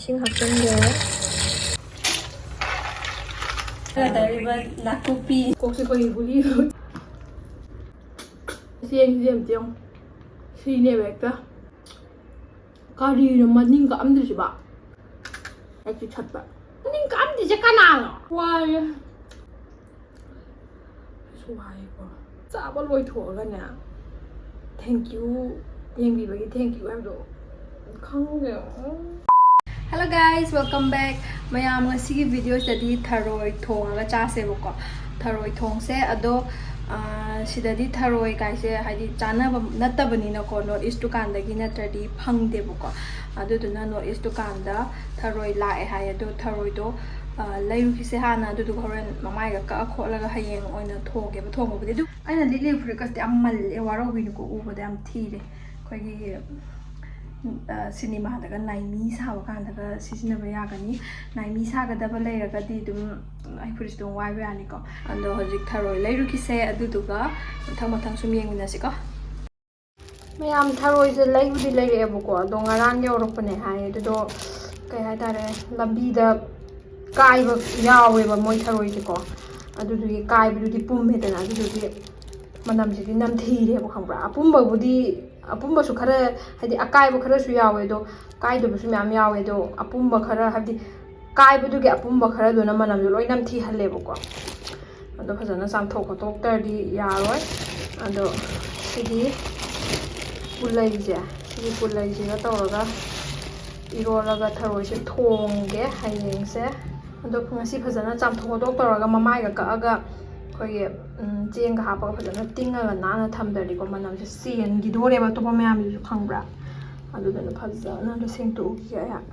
이싱 합정돼. 다리바 낙고비 꼭지 거의 우리 시행시엠정 시내백다 가리는 맞는가 암들지 마. 아주 쳤다. 맞는가 암들지 까나. 와야. 좋아해 봐. 짜봐 로이 도어가냐. Thank you. 예비박이 thank you 하도 강해요. Hello guys, welcome back. mayam ngasi video jadi tharoi thong aga cha se boko. Tharoi thong se ado sidadi tharoi kai se hadi chana natabani na ko north east dukan dagi natradi phangde boko. Ado duna north east dukan da tharoi lae hai ado tharoi do lairu ki se hana ado horen mamai ga ka kholaga hayeng oina thoge ba thong bodi du aina lili fricas de amal e waro win ko u bodi am thire khoi cinema daga naimi sawa kan daga sisina ba yagani naimi saga daba leiraga di dum ai puris dum wai yani ko ando hojik tharoi lairu ki se adu duga mathang sum yengmina si ko mayam tharoi se lairu di leire bu ko do ngarang yorokpane hai adu do kai hai tare lambi da kai ba yawe ba moi tharoi di ko adu du kai bu di pum hedana adu du manam ji nam thire bu khambra pum ba bu di apumba su khara hadi akai bu khara su yawe do kai do su myam yawe do apumba khara hadi kai bu du ge apumba khara do na manam jo loi nam thi halle bu ko ado phajana sam thok thok tar di ya roi ado sigi pulai je sigi pulai je ga tawraga iroraga tharoi se thongge hayeng se ado ngasi phajana cham thok thok tawraga mamai ga ka aga khoi ꯆꯦꯡꯒ ꯍꯥꯞꯄꯒ ꯐꯖꯅ ꯇꯤꯡꯉꯒ ꯅꯥꯟꯅ ꯊꯝꯗ꯭ꯔꯗꯤꯀꯣ ꯃꯅꯝꯁꯦ ꯆꯦꯟꯈꯤꯗꯣꯔꯦꯕ ꯑꯇꯣꯞꯄ ꯃꯌꯥꯝꯗꯨꯁꯨ ꯈꯪꯕ꯭ꯔꯥ ꯑꯗꯨꯗꯨꯅ ꯐꯖꯅ ꯑꯗꯨ ꯁꯦꯡꯇꯣꯛꯈꯤꯒꯦ ꯑꯩꯍꯥꯛ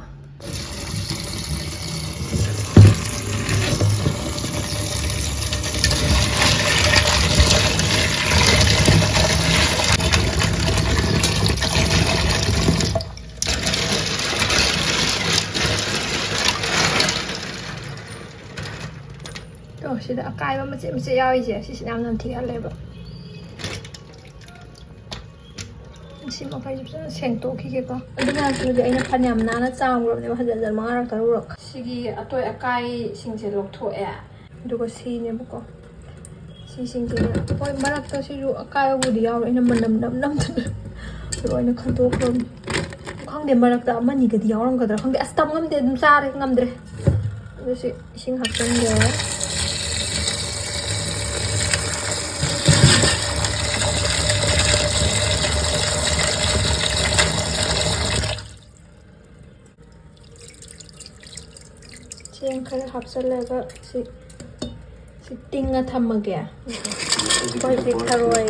sida akaiba macet yawi je sisi nam thihaleba si ma fai jupsa sengtok ki ko aduna su de aina phanyam nana chamro ne hajar mangarak tarurok sigi atoi akai singse loktho e dugo si ne buko si singse poi marak ta si ru akai bu di yaw aina manam nam ro aina khantok ro khangde marak ta amani ga di yawram ga dra khangde astam ngamde dum sare ngamdre si sing haksan de ꯆꯦꯡ ꯈꯔ ꯍꯥꯞꯆꯜꯂꯒ ꯁꯤ ꯇꯤꯡꯉ ꯊꯝꯃꯒꯦ ꯑꯩꯈꯣꯏ ꯊꯔꯣꯏ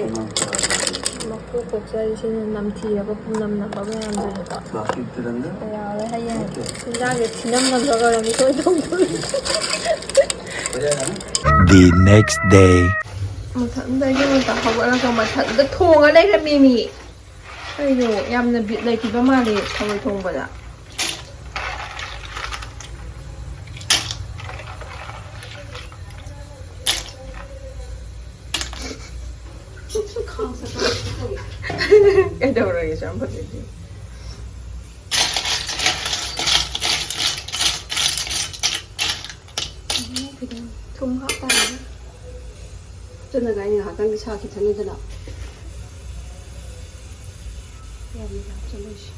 ꯃꯀꯨ ꯀꯣꯛꯆꯔꯤꯁꯤꯅ ꯅꯝꯊꯤꯔꯕ ꯄꯨꯝꯅꯝ ꯅꯝꯕ ꯃꯌꯥꯝꯗꯨꯅꯤꯀꯣ ꯌꯥꯎꯔꯦ ꯍꯌꯦꯡ ꯆꯤꯟꯖꯥꯛꯁꯦ ꯊꯤꯅꯝ ꯅꯝꯕꯒ ꯑꯣꯏꯔꯝꯃꯤ ꯁꯣꯏꯗꯧꯗꯣꯏ The next day ꯃꯊꯛꯗꯒꯤ ꯑꯃꯨꯛꯇ ꯍꯧꯒꯠꯂꯒ ꯃꯊꯛꯇ ꯊꯣꯡꯉ ꯂꯩꯔꯝꯃꯤ ꯃꯤ ꯀꯩꯅꯣ ꯌꯥꯝꯅ ꯕꯤꯠ ꯂꯩꯈꯤꯕ ꯃꯥꯜꯂꯦ ꯊꯔꯣꯏ ꯊꯣꯡꯕꯗ 그래도 좀 보내지. 그냥 좀 하다. 저는 아니 하던 차 괜찮은데나. 야미가 좀 시.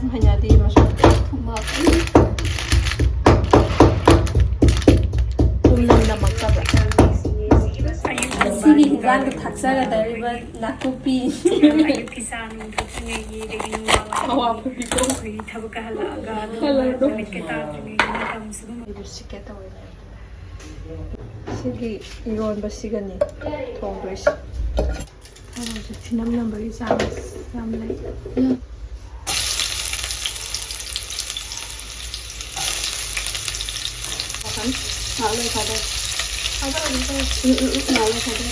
hanya di masyarakat tumak tumnam na magkaba sige higang taksaga dariba nakupi awa pupi ko sige ironba sigani thongdoisi ꯊꯔꯣꯏꯁꯦ ꯊꯤꯅꯝ ꯅꯝꯕꯒꯤ ꯆꯥꯡ ꯌꯥꯝ ꯂꯩ Malu kada. Ada lagi tu. Malu kada.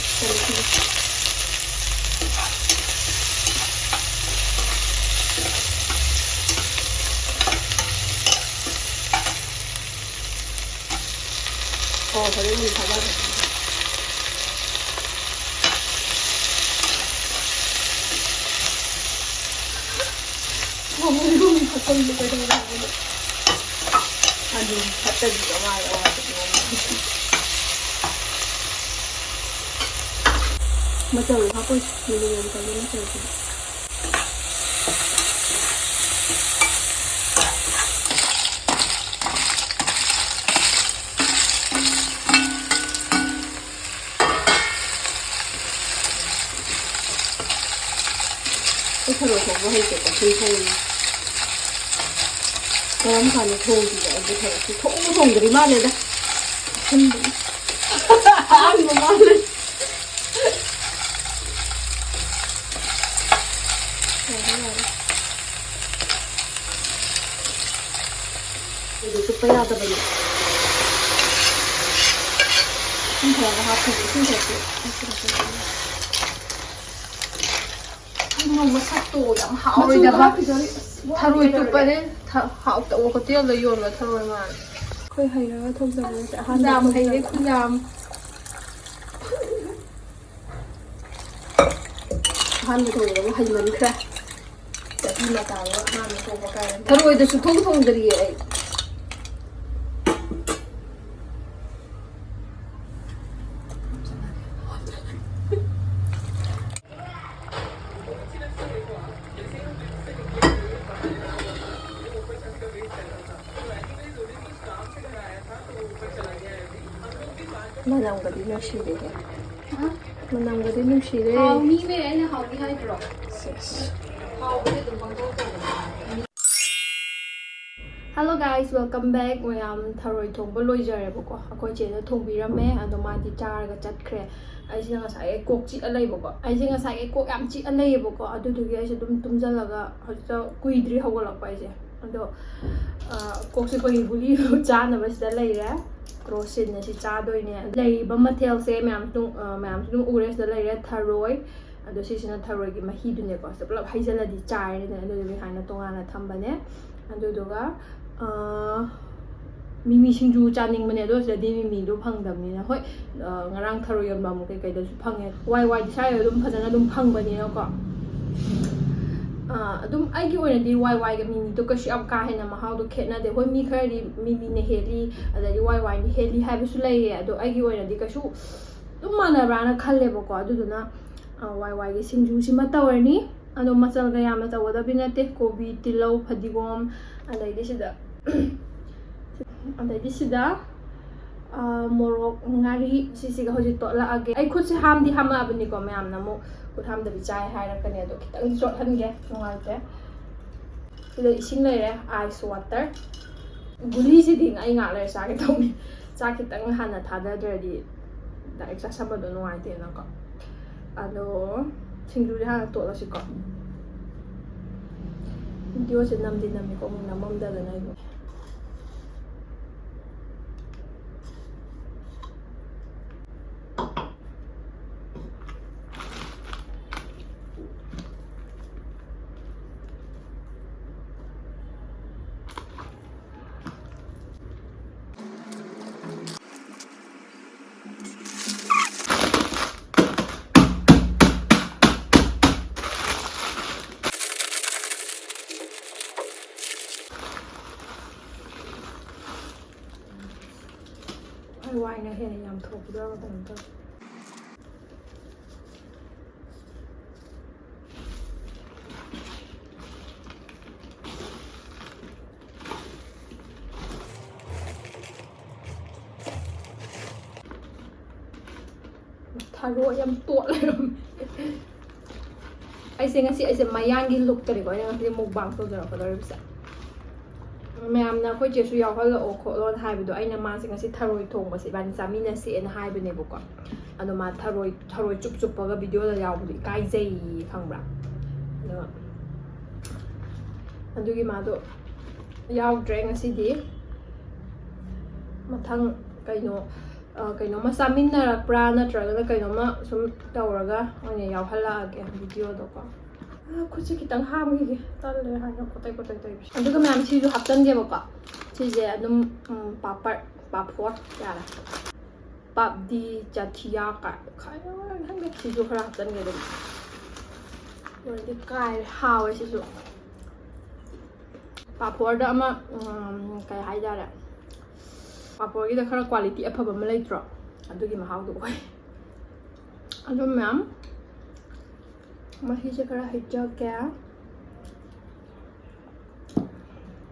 그래 우리 잡아줘. 이름이 바꿨는데 아니 갖다 주자 마요. 맞아요. 하고 싶은 거 여기다 넣어서. 서로 저거 할 때가 괜찮이. 그럼 간에 도움이죠. 이제 저렇게 통들이 많으다. 아니 뭐 많네. 이제 supaya ada banyak. Ini hati ini satu. 너무 삭도 양 하오리다가 타로이 뚝빠네 하옵다 오고 뛰어서 요는 타로이만 거의 하이라가 통장을 kunjam 하이네 kunjam 한미 통이라고 하지만 그래. 이마 따로 하면 통과가는 타로이도 통통들이 만남거리 누시래. 만남거리 누시래. 하우니네 아니 하우니 하이드로 하우니 좀 방송도 Hello guys, welcome back. ꯃꯌꯥꯝ ꯊꯔꯣꯏ ꯊꯣꯡꯕ ꯂꯣꯏꯖꯔꯦꯕꯀꯣ ꯑꯩꯈꯣꯏ ꯆꯦꯅ ꯊꯣꯡꯕꯤꯔꯝꯃꯦ ꯑꯗꯣ ꯃꯥꯗꯤ ꯆꯥꯔꯒ ꯆꯠꯈ꯭ꯔꯦ ꯑꯩꯁꯤꯅ ꯉꯁꯥꯏ ꯀꯣꯛ ꯆꯤꯛꯑ ꯂꯩꯕꯀꯣ ꯑꯩꯁꯦ ꯉꯁꯥꯏ ꯀꯣꯛ ꯌꯥꯝ ꯆꯤꯛꯑ ꯂꯩꯌꯦꯕꯀꯣ ꯑꯗꯨꯗꯨꯒꯤ ꯑꯩꯁꯦ ꯑꯗꯨꯝ ꯇꯨꯝꯖꯜꯂꯒ ꯍꯧꯖꯤꯛꯇ ꯀꯨꯏꯗ꯭ꯔꯤ ꯍꯧꯒꯠꯂꯛꯄ ꯑꯩꯁꯦ ꯑꯗꯣ ꯀꯣꯛ ꯆꯤꯛꯄꯒꯤ ꯒꯨꯂꯤ ꯆꯥꯅꯕꯁꯤꯗ ꯂꯩꯔꯦ ꯀ꯭ꯔꯣꯁꯤꯟ ꯑꯁꯤ ꯆꯥꯗꯣꯏꯅꯦ ꯂꯩꯔꯤꯕ ꯃꯊꯦꯜꯁꯦ ꯃꯌꯥꯝꯁꯨ ꯑꯗꯨꯝ ꯎꯔꯦ ꯁꯤꯗ ꯂꯩꯔꯦ ꯊꯔꯣꯏ ꯑꯗꯣ ꯁꯤꯁꯤꯅ ꯊꯔꯣꯏꯒꯤ ꯃꯍꯤꯗꯨꯅꯦꯀꯣ ꯁꯤꯗ ꯄꯨꯂꯞ ꯍꯩꯖꯜꯂꯗꯤ ꯆꯥꯏꯔꯦꯗꯅ ꯑꯗꯨꯗꯨꯒꯤ ꯍꯥꯏꯅ ꯇꯣꯉꯥꯟꯅ ꯊꯝꯕꯅꯦ ꯑꯗꯨꯗꯨꯒ 미미 싱주 짜닝ꯕꯅꯦ ꯑꯗꯣ ꯁꯤꯗꯗꯤ 미미도 ꯐꯪꯗꯕꯅꯤ나 ꯍꯣꯏ ꯉꯔꯥꯡ ꯊꯔꯣꯏ ꯌꯣꯟꯕ ꯑꯃꯨꯛ ꯀꯩꯀꯩꯗꯁꯨ ꯐꯪꯉꯦ ꯋꯥꯏꯗꯤ ꯁ꯭ꯋꯥꯏꯗ ꯑꯗꯨꯝ ꯐꯖꯅ ꯑꯗꯨꯝ ꯐꯪꯕꯅꯤꯅꯀꯣ ꯑꯗꯨꯝ ꯑꯩꯒꯤ ꯑꯣꯏꯅꯗꯤ ꯋꯥꯏꯒ 미미도 ꯀꯩꯁꯨ ꯌꯥꯝ ꯀꯥ ꯍꯦꯟꯅ ꯃꯍꯥꯎꯗꯣ ꯈꯦꯠꯅꯗꯦ ꯍꯣꯏ ꯃꯤ ꯈꯔꯗꯤ 미미ꯅ ꯍꯦꯜꯂꯤ ꯑꯗꯩꯗꯤ ꯋꯥꯏꯅ ꯍꯦꯜꯂꯤ ꯍꯥꯏꯕꯁꯨ ꯂꯩꯌꯦ ꯑꯗꯣ ꯑꯩꯒꯤ ꯑꯣꯏꯅꯗꯤ ꯀꯩꯁꯨ ꯑꯗꯨꯝ ꯃꯥꯟꯅꯕ꯭ꯔꯥꯅ ꯈꯜꯂꯦꯕꯀꯣ ꯑꯗꯨꯗꯨꯅ ꯋꯥꯏꯒꯤ ꯁꯤꯡꯖꯨꯁꯤꯃ ꯇꯧꯔꯅꯤ ꯑꯗꯣ ꯃꯆꯜꯒ ꯌꯥꯝꯅ ꯇꯧꯒꯗꯕꯗꯤ ꯅꯠꯇꯦ ꯀꯣꯕꯤ ꯇꯤꯜꯍꯧ ꯐꯗꯤꯒꯣꯝ ꯑꯗꯩꯗꯤ ꯁꯤꯗ ꯃꯣꯔꯣꯛ ꯉꯥꯔꯤ ꯁꯤꯁꯤꯒ ꯍꯧꯖꯤꯛ ꯇꯣꯠꯂꯛꯑꯒꯦ ꯑꯩ ꯈꯨꯠꯁꯦ ꯍꯥꯝꯗꯤ ꯍꯥꯝꯃꯛꯑꯕꯅꯤꯀꯣ ꯃꯌꯥꯝꯅ ꯑꯃꯨꯛ ꯈꯨꯠ ꯍꯥꯝꯗꯕꯤ ꯆꯥꯏ ꯍꯥꯏꯔꯛꯀꯅꯤ ꯑꯗꯣ ꯈꯤꯇꯪ ꯆꯣꯠꯍꯟꯒꯦ ꯅꯨꯡꯉꯥꯏꯇꯦ ꯁꯤꯗ ꯏꯁꯤꯡ ꯂꯩꯔꯦ ꯑꯥꯏꯁ ꯋꯥꯇꯔ ꯒꯨꯂꯤꯁꯤꯗꯤ ꯑꯩ ꯉꯥꯛ ꯂꯩꯔ ꯆꯥꯒꯦ ꯇꯧꯅꯤ ꯆꯥꯛ ꯈꯤꯇꯪ ꯍꯥꯟꯅ ꯊꯥꯗꯗ꯭ꯔꯗꯤ ꯗꯥꯏꯔꯦꯛ ꯆꯥꯁꯟꯕꯗꯣ ꯅꯨꯡꯉꯥꯏꯇꯦꯅꯀꯣ ꯑꯗꯣ ꯁꯤꯡꯖꯨꯁꯦ ꯍꯥꯟꯅ ꯇꯣꯠꯂꯁꯤꯀꯣ ꯚꯤꯗꯤꯑꯣꯁꯦ ꯅꯝꯗꯤ ꯅꯝꯃꯤꯀꯣ ꯑꯃꯨꯛ ꯅꯝꯃꯝꯗꯗꯅ ꯑꯩꯕꯨ 와인을 해야 양 더 부드러워지는데 타로 ꯌꯥꯝ ꯇꯣꯠꯂꯦ ꯑꯩꯁꯦ ꯉꯁꯤ ꯑꯩꯁꯦ ꯃꯌꯥꯡꯒꯤ ꯂꯨꯛꯇꯅꯤꯀꯣ ꯑꯩꯅ ꯉꯁꯤ ꯃꯨꯛꯕꯥꯡ ꯇꯧꯖꯔꯛꯀꯗꯧꯔꯤꯕꯁꯦ ꯃꯌꯥꯝꯅ ꯑꯩꯈꯣꯏ ꯆꯦꯁꯨ ꯌꯥꯎꯍꯜꯂꯛꯑꯣ ꯈꯣꯠꯂꯣꯅ ꯍꯥꯏꯕꯗꯣ ꯑꯩꯅ ꯃꯥꯁꯦ ꯉꯁꯤ ꯊꯔꯣꯏ ꯊꯣꯡꯕꯁꯦ ꯏꯕꯥꯅꯤ ꯆꯥꯃꯤꯟꯅꯁꯦꯅ ꯍꯥꯏꯕꯅꯦꯕꯀꯣ ꯑꯗꯣ ꯃꯥ ꯊꯔꯣꯏ ꯆꯨꯞꯄꯒ ꯚꯤꯗꯤꯑꯣꯗ ꯌꯥꯎꯕꯗꯣ ꯏꯀꯥꯏꯖꯩ ꯈꯪꯕ꯭ꯔꯥ ꯑꯗꯣ ꯑꯗꯨꯒꯤ ꯃꯥꯗꯣ ꯌꯥꯎꯗ꯭ꯔꯦ ꯉꯁꯤꯗꯤ ꯃꯊꯪ ꯀꯩꯅꯣꯝꯃ ꯆꯥꯃꯤꯟꯅꯔꯛꯄ꯭ꯔꯥ ꯅꯠꯇ꯭ꯔꯒꯅ ꯀꯩꯅꯣꯝꯃ ꯁꯨꯝ ꯇꯧꯔꯒ ꯑꯣꯏꯅ ꯌꯥꯎꯍꯜꯂꯛꯑꯒꯦ ꯚꯤꯗꯤꯑꯣꯗꯣꯀꯣ ꯈꯨꯠꯁꯦ ꯈꯤꯇꯪ ꯍꯥꯝꯈꯤꯒꯦ ꯇꯜꯂꯦ ꯍꯥꯏꯅ ꯀꯣꯇꯩ ꯇꯧꯕꯤꯁꯦ ꯑꯗꯨꯒ ꯃꯌꯥꯝ ꯁꯤꯁꯨ ꯍꯥꯞꯆꯟꯒꯦꯕꯀꯣ ꯁꯤꯁꯦ ꯑꯗꯨꯝ ꯄꯥꯐꯣꯔ ꯌꯥꯔꯦ ꯄꯥꯞꯗꯤ ꯆꯥꯊꯤꯌꯥ ꯀꯥꯏ ꯈꯪꯗꯦ ꯁꯤꯁꯨ ꯈꯔ ꯍꯥꯞꯆꯟꯒꯦ ꯑꯗꯨꯝ ꯑꯗꯨꯗꯤ ꯀꯥꯏꯔꯦ ꯍꯥꯎꯋꯦ ꯁꯤꯁꯨ ꯄꯥꯐꯣꯔꯗ ꯑꯃ ꯀꯩ ꯍꯥꯏꯇꯥꯔꯦ ꯄꯥꯐꯣꯔꯒꯤꯗ ꯈꯔ ꯀ꯭ꯋꯥꯂꯤꯇꯤ ꯑꯐꯕ ꯑꯃ ꯂꯩꯇ꯭ꯔꯣ ꯑꯗꯨꯒꯤ ꯃꯍꯥꯎꯗꯣ ꯑꯣꯏ ꯑꯗꯨ ꯃꯌꯥꯝ ꯃꯍꯤꯁꯦ ꯈꯔ ꯍꯩꯖꯒꯦ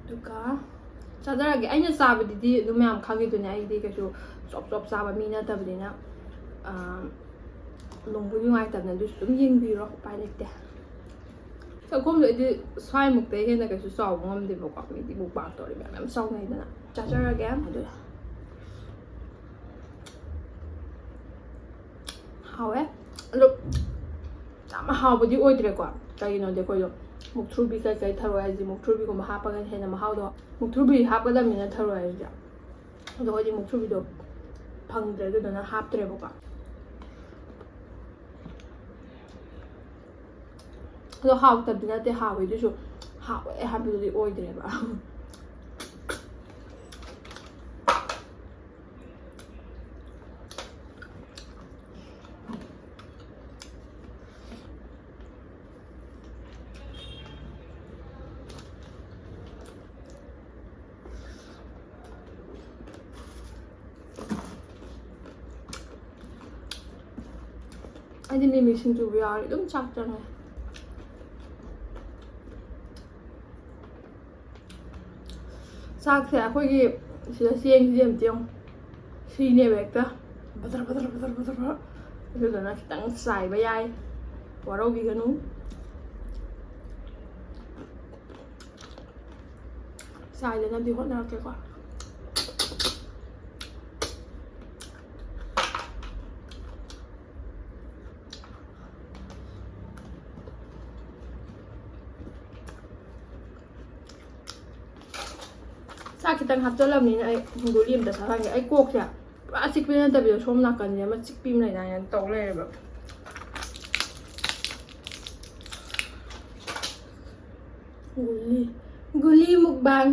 ꯑꯗꯨꯒ ꯆꯥꯖꯔꯒꯦ ꯑꯩꯅ ꯆꯥꯕꯗꯗꯤ ꯑꯗꯨꯝ ꯃꯌꯥꯝ ꯈꯪꯉꯤꯗꯨꯅꯦ ꯑꯩꯗꯤ ꯀꯩꯁꯨ ꯆꯣꯞ ꯆꯣꯞ ꯆꯥꯕ ꯃꯤ ꯅꯠꯇꯕꯅꯤꯅ ꯅꯨꯡꯕꯨ ꯅꯨꯡꯉꯥꯏꯇꯕꯅ ꯑꯗꯨꯁꯨ ꯑꯗꯨꯝ ꯌꯦꯡꯕꯤꯔꯣ ꯎꯄꯥꯏ ꯂꯩꯇꯦ ꯆꯥꯛꯈꯣꯝꯗꯣ ꯑꯩꯗꯤ ꯁ꯭ꯋꯥꯏꯃꯨꯛꯇꯩ ꯍꯦꯟꯅ ꯀꯩꯁꯨ ꯆꯥꯎꯕ ꯉꯝꯗꯦꯕꯀꯣ ꯃꯤꯗꯤ ꯃꯨꯛꯕꯥꯡ ꯇꯧꯔꯤ ꯃꯌꯥꯝ ꯆꯥꯎꯅꯩꯗꯅ ꯆꯥꯖꯔꯒꯦ ꯑꯗꯨꯗ ꯍꯥꯎꯋꯦ ꯑꯗꯣ ꯌꯥꯝ ꯍꯥꯎꯕꯗꯤ ꯑꯣꯏꯗ꯭ꯔꯦꯀꯣ ꯀꯩꯒꯤꯅꯣꯗꯤ ꯑꯩꯈꯣꯏꯗꯣ ꯃꯨꯛꯊ꯭ꯔꯨꯕꯤ ꯀꯩꯀꯩ ꯊꯔꯣꯏ ꯍꯥꯏꯁꯦ ꯃꯨꯛꯊ꯭ꯔꯨꯕꯤꯒꯨꯝꯕ ꯍꯥꯞꯄꯒ ꯍꯦꯟꯅ ꯃꯍꯥꯎꯗꯣ ꯃꯨꯛꯊ꯭ꯔꯨꯕꯤ ꯍꯥꯞꯀꯗꯕꯅꯤꯅ ꯊꯔꯣꯏ ꯍꯥꯏꯁꯦ ꯑꯗꯣ ꯑꯩꯈꯣꯏꯗꯤ ꯃꯨꯛꯊ꯭ꯔꯨꯕꯤꯗꯣ ꯐꯪꯗ꯭ꯔꯦ ꯑꯗꯨꯗꯨꯅ ꯍꯥꯞꯇ꯭ꯔꯦꯕꯀꯣ ꯑꯗꯣ ꯍꯥꯎꯇꯕꯗꯤ ꯅꯠꯇꯦ ꯍꯥꯎꯋꯦ ꯑꯗꯨꯁꯨ ꯍꯥꯎꯋꯦ ꯍꯥꯏꯕꯗꯨꯗꯤ ꯑꯣꯏꯗ꯭ꯔꯦꯕ ꯑꯩꯗꯤ ꯃꯤꯃꯤ ꯁꯤꯡꯖꯨꯕꯨ ꯌꯥꯎꯔꯗꯤ ꯑꯗꯨꯝ ꯆꯥꯛ ꯆꯪꯉꯦ ꯆꯥꯛꯁꯦ ꯑꯩꯈꯣꯏꯒꯤ ꯁꯤꯗ ꯆꯦꯡꯁꯦ ꯑꯝꯇ ꯌꯦꯡꯉꯨ ꯁꯤꯅꯦꯕ ꯍꯦꯛꯇ ꯕꯗꯔ ꯕꯗꯔ ꯕꯗꯔ ꯕꯗꯔ ꯑꯗꯨꯗꯨꯅ ꯈꯤꯇꯪ ꯆꯥꯏꯕ ꯌꯥꯏ ꯋꯥꯔꯧꯕꯤꯒꯅꯨ ꯆꯥꯏꯗꯅꯕꯗꯤ ꯍꯣꯠꯅꯔꯛꯀꯦꯀꯣ ꯆꯥꯛ ꯈꯤꯇꯪ ꯍꯥꯞꯆꯜꯂꯕꯅꯤꯅ ꯑꯩ ꯒꯨꯂꯤ ꯑꯝꯇ ꯆꯥꯍꯟꯒꯦ ꯑꯩ ꯀꯣꯛꯁꯦ ꯄꯨꯔꯥ ꯆꯤꯛꯄꯤ ꯅꯠꯇꯕꯤꯗ ꯁꯣꯝ ꯅꯥꯀꯟꯁꯦ ꯑꯃ ꯆꯤꯛꯄꯤ ꯑꯃ ꯂꯩꯗꯥꯏꯅ ꯇꯧ ꯂꯩꯔꯦꯕ ꯒꯨꯂꯤ ꯃꯨꯛꯕꯥꯡ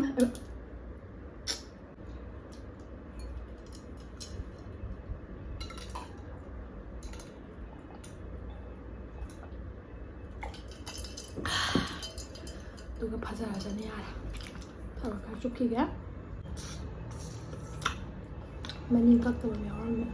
ꯑꯗꯨꯒ ꯐꯖꯔꯁꯅꯤ ꯌꯥꯔꯦ ꯊꯕꯛ ꯈꯔ ꯆꯨꯞꯈꯤꯒꯦ ꯃꯅꯤꯡ ꯀꯛꯇꯕ ꯑꯃ ꯌꯥꯎꯔꯝꯃꯦ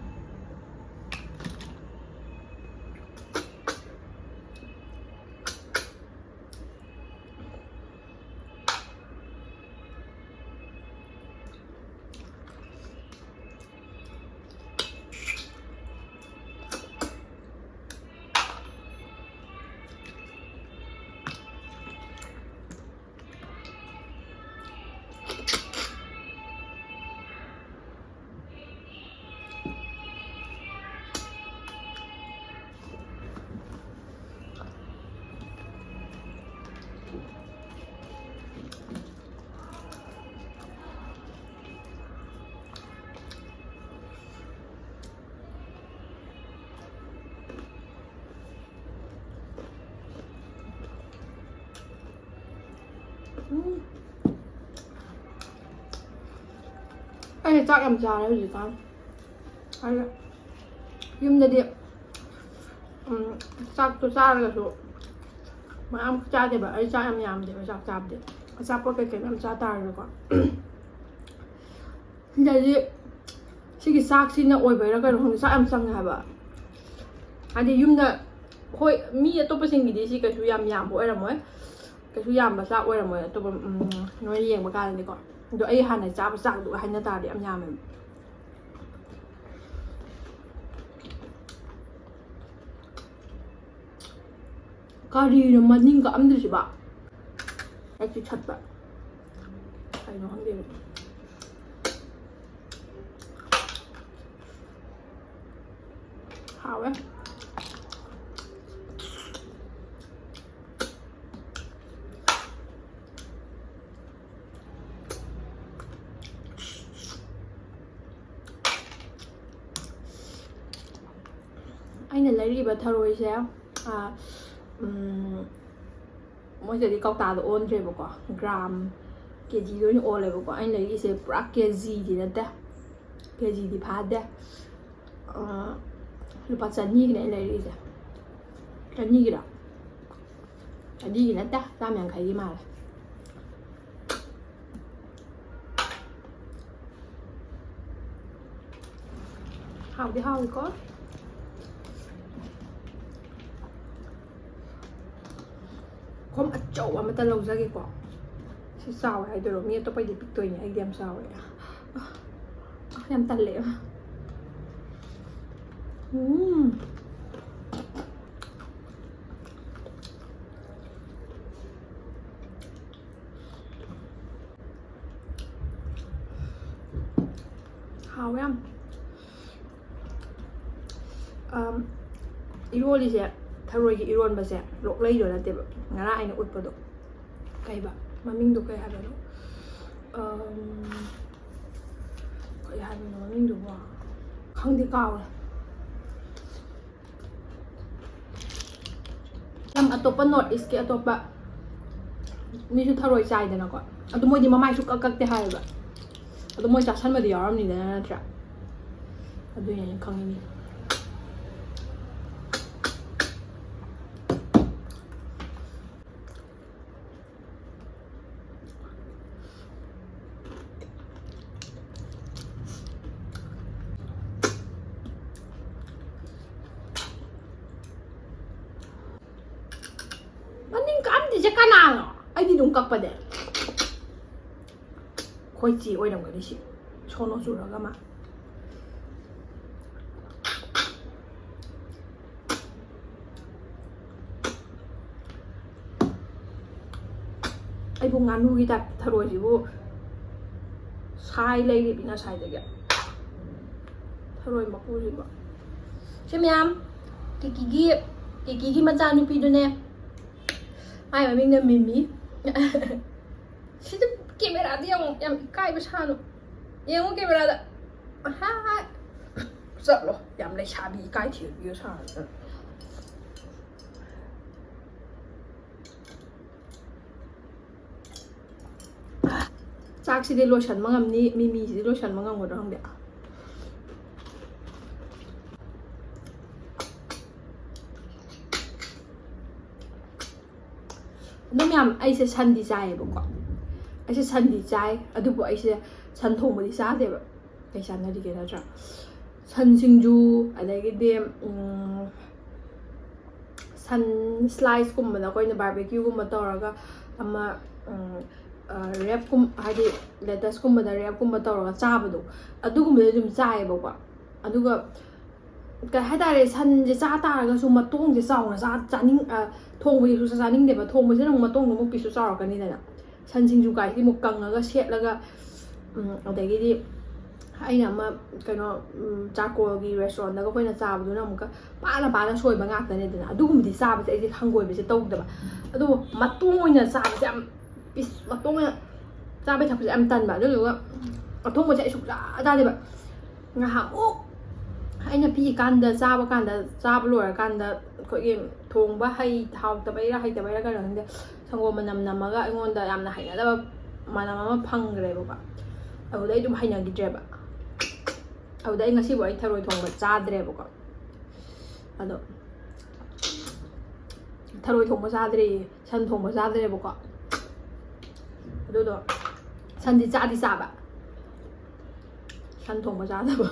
ꯑꯩ ꯆꯥꯛ ꯌꯥꯝ ꯆꯥꯔꯦ ꯍꯧꯖꯤꯛꯀꯥꯟ ꯑꯗ ꯌꯨꯝꯗꯗꯤ ꯆꯥꯛꯇꯣ ꯆꯥꯔꯒꯁꯨ ꯃꯌꯥꯝ ꯆꯥꯗꯦꯕ ꯑꯩ ꯆꯥꯛ ꯌꯥꯝ ꯌꯥꯝꯗꯦꯕ ꯆꯥꯛ ꯆꯥꯕꯗꯤ ꯑꯆꯥꯄꯣꯠ ꯀꯩꯀꯩ ꯃꯌꯥꯝ ꯆꯥ ꯇꯥꯔꯒꯀꯣ ꯁꯤꯗꯗꯤ ꯁꯤꯒꯤ ꯆꯥꯛꯁꯤꯅ ꯑꯣꯏꯕꯩꯔꯥ ꯀꯩꯅꯣ ꯈꯪꯗꯦ ꯆꯥꯛ ꯌꯥꯝ ꯆꯪꯉꯦ ꯍꯥꯏꯕ ꯍꯥꯏꯗꯤ ꯌꯨꯝꯗ ꯍꯣꯏ ꯃꯤ ꯑꯇꯣꯞꯄꯁꯤꯡꯒꯤꯗꯤ ꯁꯤ ꯀꯩꯁꯨ ꯌꯥꯝꯕ ꯑꯣꯏꯔꯝꯃꯣꯏ ꯀꯩꯁꯨ ꯌꯥꯝꯕ ꯆꯥꯛ ꯑꯣꯏꯔꯝꯃꯣꯏ ꯑꯇꯣꯞꯄ ꯅꯣꯏ ꯌꯦꯡꯕ ꯀꯥꯟꯗꯗꯤꯀꯣ ꯑꯗꯣ ꯑꯩ ꯍꯥꯟꯅ ꯆꯥꯕ ꯆꯥꯛꯗꯨꯒ ꯍꯥꯏꯅ ꯇꯥꯔꯗꯤ ꯌꯥꯝ ꯌꯥꯝꯃꯦꯕ ꯀꯔꯤꯅꯣ ꯃꯅꯤꯡ ꯀꯛꯑꯝꯗ꯭ꯔꯤꯁꯤꯕ ꯑꯩꯁꯨ ꯊꯠꯄ ꯀꯩꯅꯣ ꯈꯪꯗꯦꯕ ꯍꯥꯎꯋꯦ ꯑꯩꯅ ꯂꯩꯔꯤꯕ ꯊꯔꯣꯏꯁꯦ ꯃꯣꯏꯗꯗꯤ ꯀꯧꯇꯥꯗ ꯑꯣꯟꯗ꯭ꯔꯦꯕꯀꯣ ꯒ꯭ꯔꯥꯝ ꯀꯦꯖꯤꯗ ꯑꯣꯏꯅ ꯑꯣꯜꯂꯦꯕꯀꯣ ꯑꯩꯅ ꯂꯩꯔꯤꯁꯦ ꯄꯨꯔꯥ ꯀꯦꯖꯤꯗꯤ ꯅꯠꯇꯦ ꯀꯦꯖꯤꯗꯤ ꯐꯥꯗꯦ lupa chani cái này này đi rồi chani cái đó chani cái này ta ta mình khai đi mà hao thì có không ăn chậu mà ta lâu ra cái quả sao hay tôi rồi nghe tôi phải đi pick tôi nhỉ anh em sao vậy em tan lệ hào em 이루어리세 타로이기 이루어는 바세 록레이도 나때 나라 아이는 웃버도 까이바 마밍도 까이 하더로 까이 하는 마밍도 와 강디 까워 참 아토빠 노트 이스케 아토빠 미수 타로이 사이드나고 아도 뭐지 마마이수 깍깍대 하여봐 아도 뭐지 자산마도 여람니다 나트라 아도 얘는 강이니 이제 까나 아이디 눈 깎아대 거있지 오이런 거 되시 천원 주라가 막 아이고 나누기다 타로지고 사이 레이비나 사이 되게 타로이 먹고 싶어 셰미암 기기기 맞아 누피도네 ai mà mình nên mì xin chúc camera đi ông em cay với sao nữa em có camera đó ha sợ rồi em lại xả bị cay thiệt như sao chắc sẽ đi lotion mà ngâm ní mì sẽ đi lotion mà ngâm vào đó không được 놈이 아이세 산디 자이버거 아이세 산디 자이 아두부 아이세 산통물이 싸대버 아이세 안나리게 나죠 산싱주 아다기데 산 슬라이스 굼ꯕꯗ ꯑꯩꯈꯣꯏꯅ 바베큐ꯒꯨꯝꯕ ꯇꯧꯔꯒ ꯑꯃ ꯔꯦꯞ ꯍꯥꯏꯗꯤ ꯂꯦꯇꯁꯀꯨꯝꯕꯗ ꯔꯦꯞꯀꯨꯝꯕ ꯇꯧꯔꯒ ꯆꯥꯕꯗꯣ ꯑꯗꯨꯒꯨꯝꯕꯗ ꯑꯗꯨꯝ ꯆꯥꯏꯌꯦꯕꯀꯣ ꯑꯗꯨꯒ ꯀꯩ ꯍꯥꯏꯇꯥꯔꯦ ꯁꯟꯁꯦ ꯆꯥ ꯇꯥꯔꯒꯁꯨ ꯃꯇꯣꯡꯁꯦ ꯆꯥꯎꯅ ꯆꯥꯅꯤꯡ ꯊꯣꯡꯕꯒꯤꯁꯨ ꯆꯥꯅꯤꯡꯗꯦꯕ ꯊꯣꯡꯕꯁꯤꯅ ꯑꯃꯨꯛ ꯃꯇꯣꯡꯗꯣ ꯑꯃꯨꯛ ꯄꯤꯁꯁꯨ ꯆꯥꯎꯔꯛꯀꯅꯤꯗꯅ ꯁꯟ ꯁꯤꯡꯖꯨ ꯀꯥꯏꯁꯤꯗꯤ ꯑꯃꯨꯛ ꯀꯪꯉꯒ ꯁꯦꯠꯂꯒ ꯑꯗꯒꯤꯗꯤ ꯑꯩꯅ ꯑꯃ ꯀꯩꯅꯣ ꯆꯥꯔꯀꯣꯜꯒꯤ ꯔꯦꯁꯇꯨꯔꯦꯟꯗꯒ ꯑꯩꯈꯣꯏꯅ ꯆꯥꯕꯗꯨꯅ ꯑꯃꯨꯛꯀ ꯄꯥꯅ ꯁꯣꯏꯕ ꯉꯥꯛꯇꯅꯦꯗꯅ ꯑꯗꯨꯒꯨꯝꯕꯗꯤ ꯆꯥꯕꯁꯦ ꯑꯩꯁꯦ ꯍꯪꯒꯣꯏꯕꯁꯦ ꯇꯧꯗꯕ ꯑꯗꯨꯕꯨ ꯃꯇꯣꯡ ꯑꯣꯏꯅ ꯆꯥꯕꯁꯦ ꯌꯥꯝ ꯄꯤꯁ ꯃꯇꯣꯡ ꯑꯣꯏꯅ ꯆꯥꯕꯩ ꯊꯛꯄꯁꯦ ꯌꯥꯝ ꯇꯟꯕ ꯑꯗꯨꯗꯨꯒ ꯑꯊꯣꯡꯕꯁꯦ ꯑꯩ ꯁꯨꯡꯆꯥ ꯆꯥꯗꯦꯕ ꯉꯥꯏꯍꯥꯛꯃꯨꯛ ꯑꯩꯅ ꯄꯤꯛꯏꯀꯥꯟꯗ ꯆꯥꯕ ꯂꯣꯏꯔꯀꯥꯟꯗ ꯑꯩꯈꯣꯏꯒꯤ ꯊꯣꯡꯕ ꯍꯥꯎꯇꯕꯩꯔꯥ ꯍꯩꯇꯕꯩꯔꯥ ꯀꯩꯅꯣ ꯈꯪꯗꯦ ꯁꯪꯒꯣꯝ ꯃꯅꯝ ꯅꯝꯃꯒ ꯑꯩꯉꯣꯟꯗ ꯌꯥꯝꯅ ꯍꯩꯅꯗꯕ ꯃꯅꯝ ꯑꯃ ꯐꯪꯈ꯭ꯔꯦꯕꯀꯣ ꯑꯗꯨꯗ ꯑꯩ ꯑꯗꯨꯝ ꯍꯩꯅꯈꯤꯗ꯭ꯔꯦꯕ ꯑꯗꯨꯗ ꯑꯩ ꯉꯁꯤꯕꯨ ꯑꯩ ꯊꯔꯣꯏ ꯊꯣꯡꯕ ꯆꯥꯗ꯭ꯔꯦꯕꯀꯣ ꯑꯗꯣ ꯊꯔꯣꯏ ꯊꯣꯡꯕ ꯆꯥꯗ꯭ꯔꯦ ꯁꯟ ꯊꯣꯡꯕ ꯆꯥꯗ꯭ꯔꯦꯕꯀꯣ ꯑꯗꯨꯗꯣ ꯁꯟꯗꯤ ꯆꯥꯕ ꯁꯟ ꯊꯣꯡꯕ ꯆꯥꯗꯕ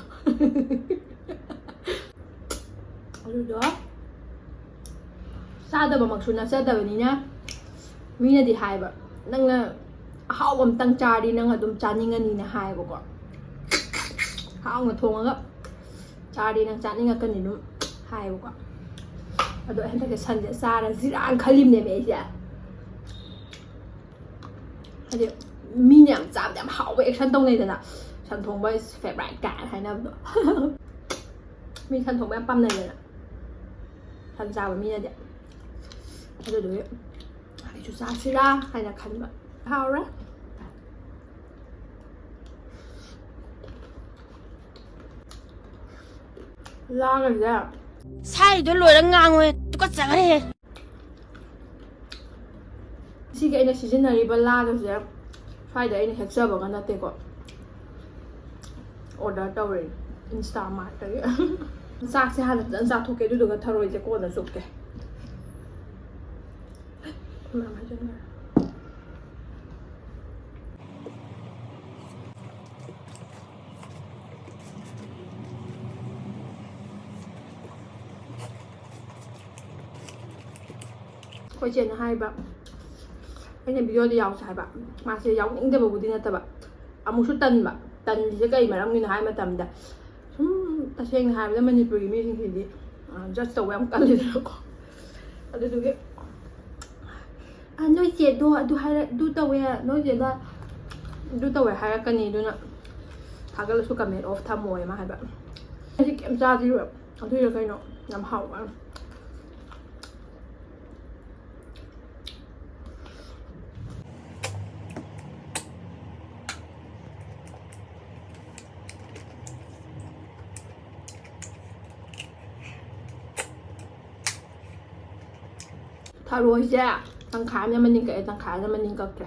ꯑꯗꯨꯗꯣ ꯆꯥꯗꯕꯃꯛꯁꯨ ꯅꯠꯆꯗꯕꯅꯤꯅ ꯃꯤꯅꯗꯤ ꯍꯥꯏꯕ ꯅꯪꯅ ꯑꯍꯥꯎꯕ ꯑꯃꯇꯪ ꯆꯥꯔꯗꯤ ꯅꯪ ꯑꯗꯨꯝ ꯆꯥꯅꯤꯡꯉꯅꯤꯅ ꯍꯥꯏꯌꯦꯕꯀꯣ ꯍꯥꯎꯅ ꯊꯣꯡꯉꯒ ꯆꯥꯔꯗꯤ ꯅꯪ ꯆꯥꯅꯤꯡꯉꯛꯀꯅꯤ ꯑꯗꯨꯝ ꯍꯥꯏꯌꯦꯕꯀꯣ ꯑꯗꯣ ꯑꯩ ꯍꯟꯗꯛꯁꯦ ꯁꯟꯁꯦ ꯆꯥꯔꯁꯤꯔꯥꯅ ꯈꯜꯂꯤꯕꯅꯦꯕ ꯑꯩꯁꯦ ꯍꯥꯏꯗꯤ ꯃꯤꯅ ꯌꯥꯝ ꯆꯥꯕꯗ ꯌꯥꯝ ꯍꯥꯎꯕ ꯑꯦꯛꯁꯟ ꯇꯧꯅꯩꯗꯅ ꯁꯟ ꯊꯣꯡꯕ ꯏꯁ ꯐꯦꯚꯣꯔꯥꯏꯠ ꯀꯥꯏꯅ ꯍꯥꯏꯅꯕꯗꯣ ꯃꯤ ꯁꯟ ꯊꯣꯡꯕ ꯌꯥꯝ ꯄꯥꯝꯅꯩꯗꯅ ꯁꯟ ꯆꯥꯕ ꯃꯤꯅꯗꯤ ꯑꯗꯨꯗꯨꯒꯤ ꯑꯩꯁꯨ ꯆꯥꯁꯤꯔꯥ ꯍꯥꯏꯅ ꯈꯟꯕ ꯍꯥꯎꯔꯦ ꯂꯥꯒꯁꯦ 사이도 로랑 ꯉꯥꯡꯉꯣꯏ 뚜껑짝해 ꯁꯤꯒꯤ ꯑꯩꯅ ꯁꯤꯖꯤꯟꯅꯔꯤꯕ ꯂꯥꯒꯁꯦ ꯁ꯭ꯋꯥꯏꯗ ꯑꯩꯅ ꯍꯦꯛꯆꯕꯒ ꯅꯠꯇꯦꯀꯣ ꯑꯣꯔꯗꯔ ꯇꯧꯔꯦ อินสตามาร์ทเลยซากเสียหันจะซากทุกเกดูดูกันทารอยจะโกนนะสุกแกมาให้ฉันหน่อยคอยเจนให้แบบไอ้เนี่ยวิดีโอที่ยาวใช่แบบมาเสียยาวนิ่งแต่แบบบุญนะแต่แบบอามุชุดตันแบบตันจะก็อีมาแล้วมีให้มาทำแต่แต่เชียงไฮ้แล้วมันมีปรีมีจริงๆดิjust the way กันเลยแล้วก็ดูดูที่น้อยเจ็ดดูให้ดูตัวเวน้อยเจ็ดดูตัวเวให้กันนี่ดูนะถ้าก็รู้สึกกับเมดออฟทำมวยมาให้แบบที่เก็บจ้าที่แบบเอาที่เราเคยเนาะน้ำเผาอ่ะถ้ารวยจ้ะตังขายเนี่ยมันยิงกับไอ้ตังขายเนี่ยมันยิงกับแก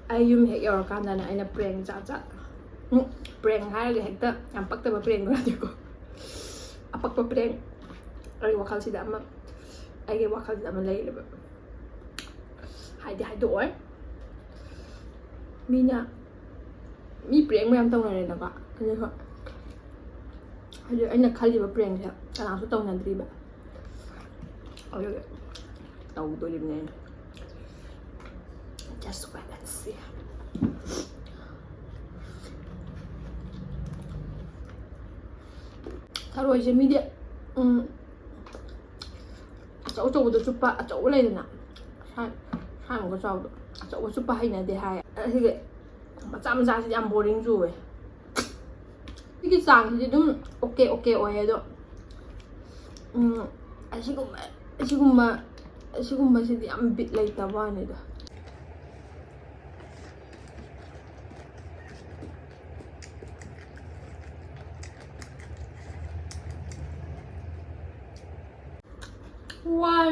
ไอ้ยุ่มเหกยอร์กันนั่นไอ้เนี่ยเปลี่ยนจ้าPrank hai le hekta ampak ta ba prank na diko apak pa prank ai wakal si dama ai ge wakal dama lai le ba hai do ai mi nya mi prank ma yam tong na le na ba ani ko ai na khali ba prank ya ana su tong na dri ba ai ge tau do lim ne just wait and seeถ้ารวยจะมีเดียเจ้าตัวจุปปะเจ้าอะไรน่ะใช่มันก็เจ้าจุปปะให้เนี่ยเดี๋ยวให้ที่เกมาจำสิอันโบริงจูเว้ยที่กิสั่งที่ดูโอเคโอ้ยด้วยไอ้ชิกุมะสิที่อันบิดเลยแต่ว่าเนี่ยด้วยWhy?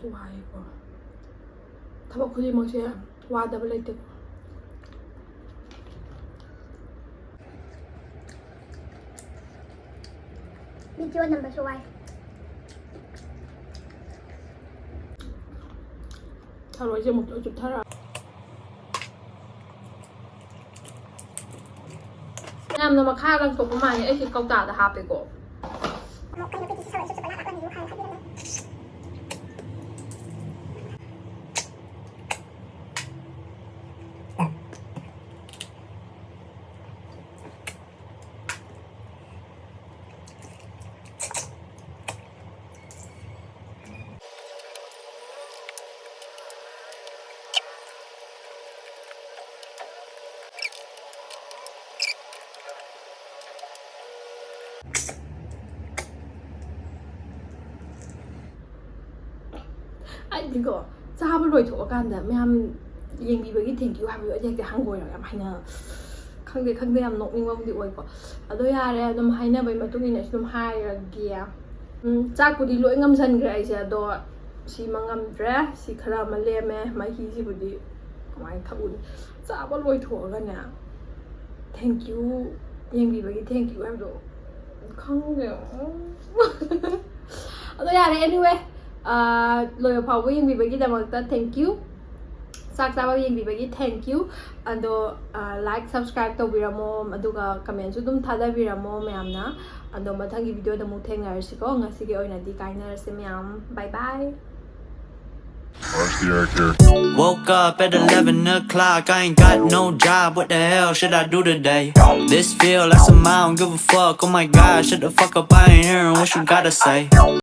Why? ถ้าบอกคุณยังมองเชียว่าดับเลยตึกมีจวนนำไปช่วยถ้ารวยจะหมดจุดท่าเราน้ำนมาฆ่ากันตกประมาณนี้ไอ้ที่เกาตาจะหาไปก่อนไอ้ที่ก็จ้าไปรวยถูกกันแต่ไม่ทำยังมีบางทีถึงคิวหาไปอยากจะหังกวยหน่อยไม่นะข้างเดียมนกนิ่งว่ามันดีกว่าก็แล้วยาเลยน้ำให้เนี่ยไปมาตุ้งนี่เนี่ยน้ำให้เกียร์จ้ากูดีรวยงำชันกระไรเสียดอสีมังงำแร่สีคารามาเล่แม่มาฮีสิบุดีไม่ทับุญจ้าไปรวยถูกกันเนี่ย thank you ยังมีบางที thank you ให้ดูข้างเดียวแล้วยาเลย anyway lời phỏng với những vị đang mặc thank you sắc sao với những vị thank you and like subscribe to video mà duga comment cho tụm thada video mẹ em na and mà thằng cái video đó muốn thấy ngay sẽ có ngay sẽ cái oi này đi cái này sẽ mẹ em bye bye. Woke up at 11 o'clock, I ain't got no job, what the hell should I do today? This feel like some I don't give a fuck, oh my god, shut the fuck up, I ain't hearing what you gotta say.